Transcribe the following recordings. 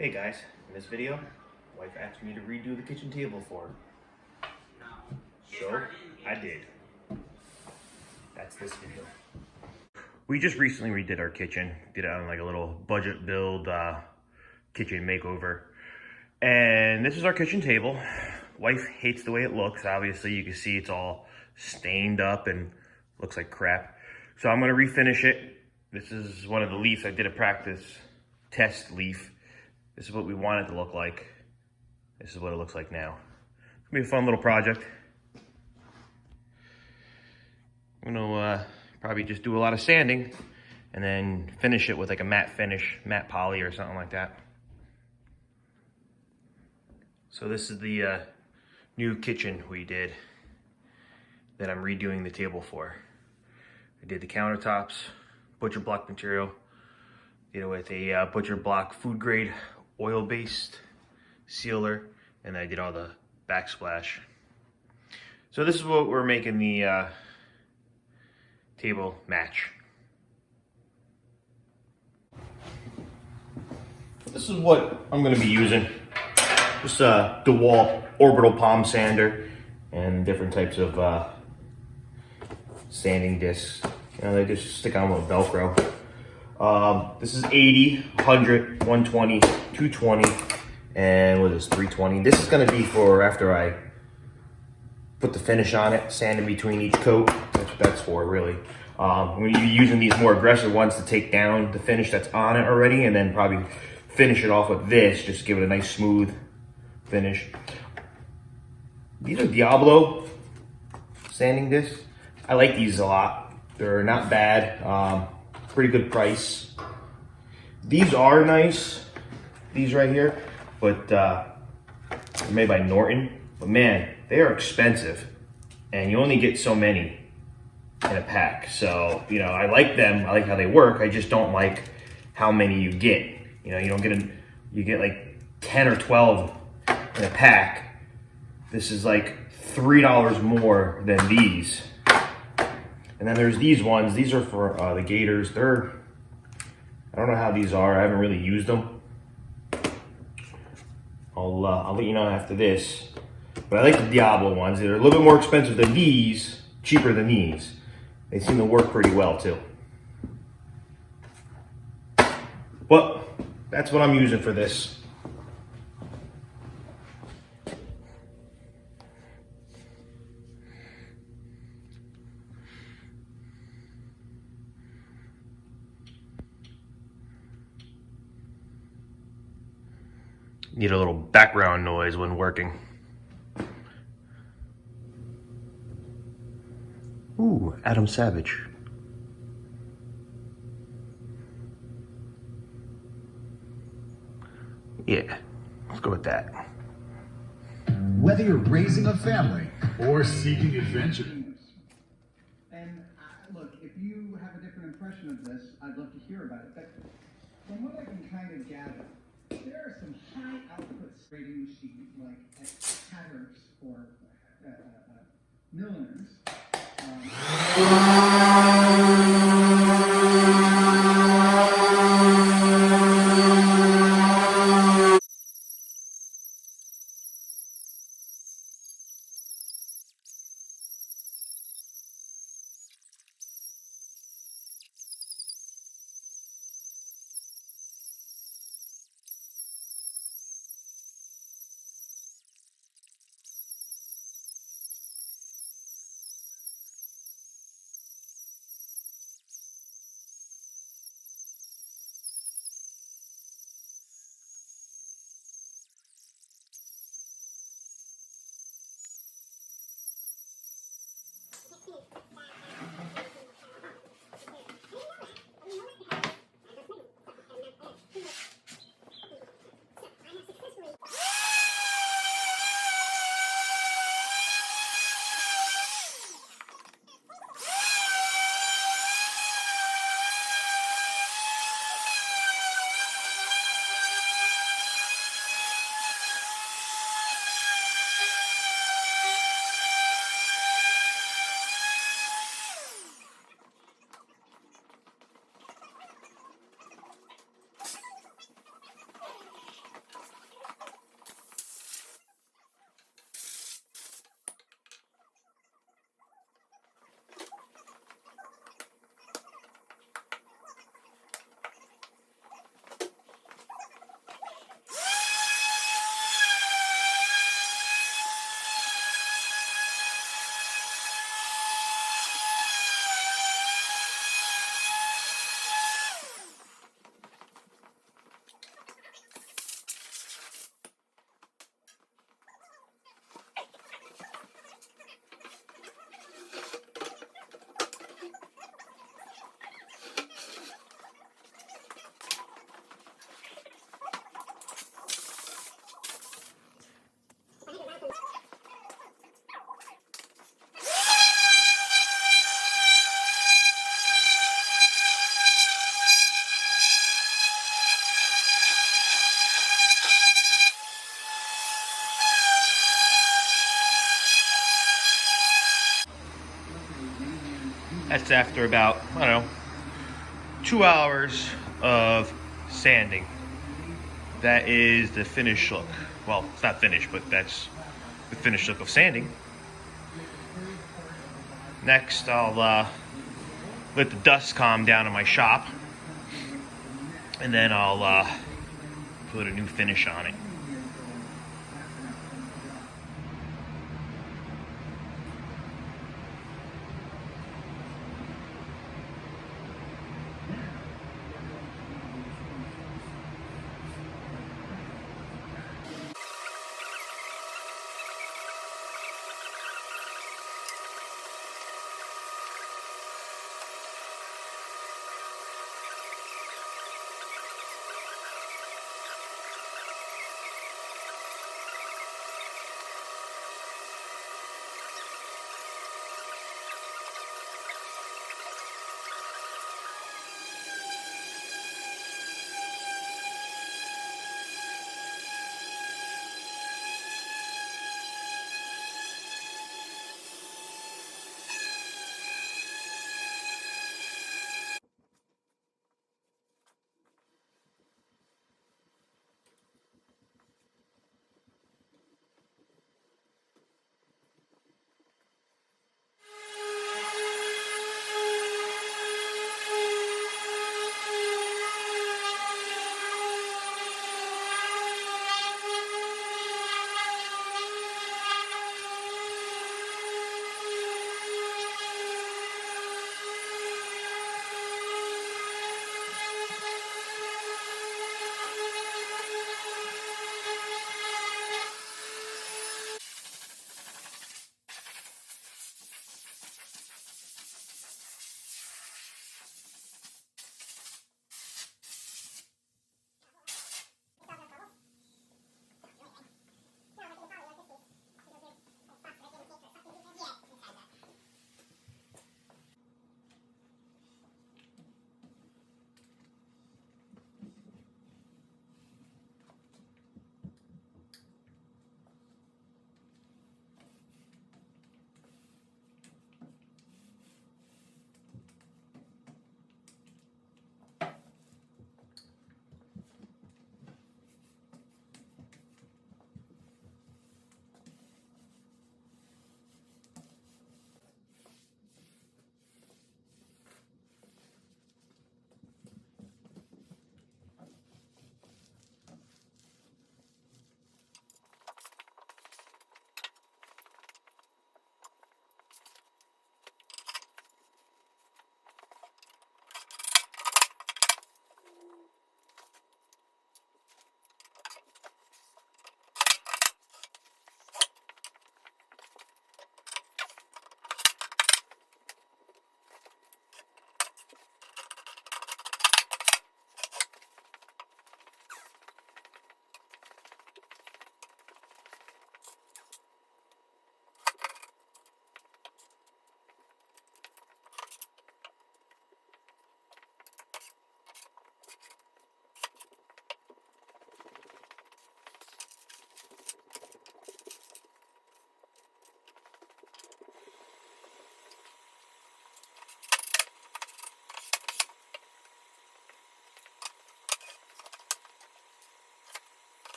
Hey guys, in this video, wife asked me to redo the kitchen table for her. So, I did. That's this video. We just recently redid our kitchen. Did it on like a little budget build kitchen makeover. And this is our kitchen table. Wife hates the way it looks. Obviously, you can see it's all stained up and looks like crap. So I'm gonna refinish it. This is one of the leaves I did a practice test leaf. This is what we want it to look like. This is what it looks like now. It's gonna be a fun little project. I'm gonna probably just do a lot of sanding and then finish it with like a matte finish, matte poly or something like that. So this is the new kitchen we did that I'm redoing the table for. I did the countertops, butcher block material. Did it with a butcher block food grade oil-based sealer, and I did all the backsplash. So this is what we're making the table match. This is what I'm going to be using. Just a Dewalt orbital palm sander and different types of sanding discs. You know, they just stick on with Velcro. This is 80, 100, 120, 220, and what is 320. This is going to be for after I put the finish on it, sand in between each coat. That's what that's for, really. When you're using these more aggressive ones to take down the finish that's on it already, and then probably finish it off with this, just give it a nice smooth finish. These are Diablo sanding discs. I like these a lot. They're not bad. Pretty good price. These are nice, these right here, but they're made by Norton. But man, they are expensive, and you only get so many in a pack. So, you know, I like them. I like how they work. I just don't like how many you get. You know, you don't get you get like 10 or 12 in a pack. This is like $3 more than these. And then there's these ones. These are for the Gators. I don't know how these are. I haven't really used them. I'll let you know after this. But I like the Diablo ones. They're a little bit more expensive than these, cheaper than these. They seem to work pretty well too. But that's what I'm using for this. Need a little background noise when working. Ooh, Adam Savage. Yeah, let's go with that. Whether you're raising a family or seeking adventure. And look, if you have a different impression of this, I'd love to hear about it. But from what I can kind of gather, there are some high output braiding machines like applicators or milliners. That's after about, I don't know, 2 hours of sanding. That is the finished look. Well, it's not finished, but that's the finished look of sanding. Next, I'll let the dust calm down in my shop, and then I'll put a new finish on it.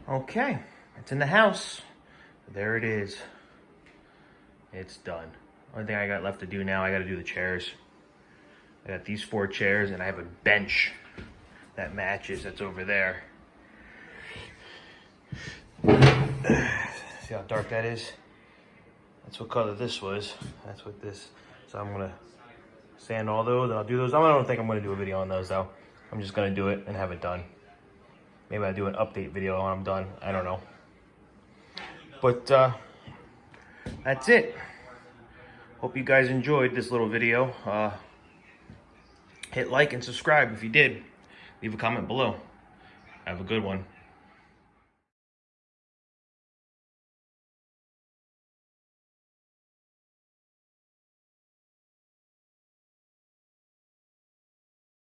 Okay, it's in the house. There it is. it's done. Only thing I got left to do now, I got to do the chairs. I got these 4 chairs, and I have a bench that matches, that's over there. See how dark that is? That's what color this was. That's what this. So I'm gonna sand all those, and I'll do those. I don't think I'm gonna do a video on those though. I'm just gonna do it and have it done. Maybe I'll do an update video when I'm done. I don't know. But that's it. Hope you guys enjoyed this little video. Hit like and subscribe if you did. Leave a comment below. Have a good one.